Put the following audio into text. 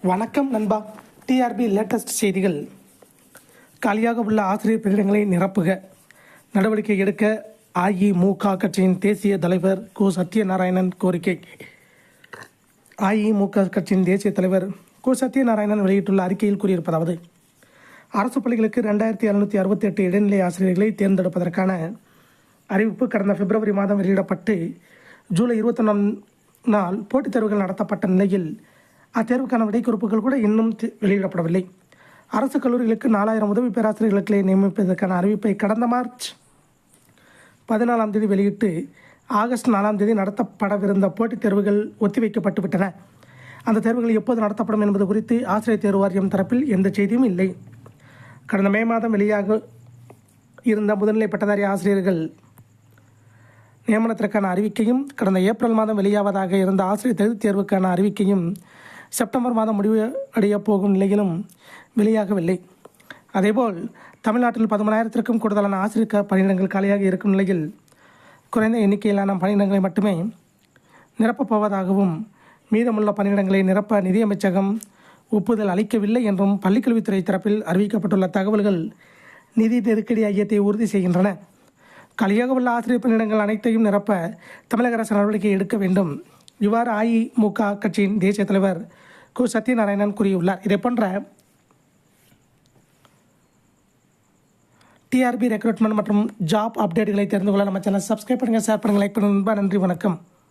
வணக்கம் நண்பா. TRP latest செய்திகள். காலியாக உள்ள ஆசிரியர் பணியிடங்களை நிரப்புக நடவடிக்கை எடுக்க அஇமுக கட்சியின் தேசிய தலைவர் கு. சத்யநாராயணன் கோரிக்கை. அஇமுக கட்சியின் தேசிய தலைவர் கு. சத்யநாராயணன் வெளியிட்டுள்ள அறிக்கையில் கூறியிருப்பதாவது: அரசு பள்ளிகளுக்கு 2768 இடைநிலை ஆசிரியர்களை தேர்ந்தெடுப்பதற்கான அறிவிப்பு கடந்த பிப்ரவரி மாதம் வெளியிடப்பட்டு ஜூலை 21 நாள் போட்டித் தேர்வுகள் நடத்தப்பட்ட நிலையில் அத்தேர்வுக்கான விடைக்குறிப்புகள் கூட இன்னும் வெளியிடப்படவில்லை. அரசு கல்லூரிகளுக்கு 4000 உதவி பேராசிரியர்களை நியமிப்பதற்கான அறிவிப்பை கடந்த மார்ச் 14 வெளியிட்டு ஆகஸ்ட் 4 நடத்தப்படவிருந்த போட்டித் தேர்வுகள் ஒத்திவைக்கப்பட்டு விட்டன. அந்த தேர்வுகள் எப்போது நடத்தப்படும் என்பது குறித்து ஆசிரியர் தேர்வு வாரியம் தரப்பில் எந்த செய்தியும் இல்லை. கடந்த மே மாதம் வெளியாக இருந்த முதுநிலை பட்டதாரி ஆசிரியர்கள் நியமனத்திற்கான அறிவிக்கையும், கடந்த ஏப்ரல் மாதம் வெளியாவதாக இருந்த ஆசிரியர் தகுதி தேர்வுக்கான அறிவிக்கையும் செப்டம்பர் மாதம் முடிவு அடையப் போகும் நிலையிலும் வெளியாகவில்லை. அதேபோல் தமிழ்நாட்டில் 13,000க்கும் கூடுதலான ஆசிரியர் பணியிடங்கள் காலியாக இருக்கும் நிலையில் குறைந்த எண்ணிக்கையிலான பணியிடங்களை மட்டுமே நிரப்பப் போவதாகவும், மீதமுள்ள பணியிடங்களை நிரப்ப நிதியமைச்சகம் ஒப்புதல் அளிக்கவில்லை என்றும் பள்ளிக்கல்வித்துறை தரப்பில் அறிவிக்கப்பட்டுள்ள தகவல்கள் நிதி நெருக்கடி ஐயத்தை உறுதி செய்கின்றன. காலியாக உள்ள ஆசிரியர் பணியிடங்கள் அனைத்தையும் நிரப்ப தமிழக அரசு நடவடிக்கை எடுக்க வேண்டும். இவ்வாறு அஇமுக கட்சியின் தேசிய தலைவர் கு. சத்யநாராயணன் கூறியுள்ளார். இதேபோன்ற டிஆர்பி ரெக்ரூட்மெண்ட் மற்றும் ஜாப் அப்டேட்டுகளை தெரிந்து கொள்ள நம்ம சேனல் சப்ஸ்கிரைப் பண்ணுங்கள், ஷேர் பண்ணுங்கள், லைக் பண்ணுங்கள். நன்றி, வணக்கம்.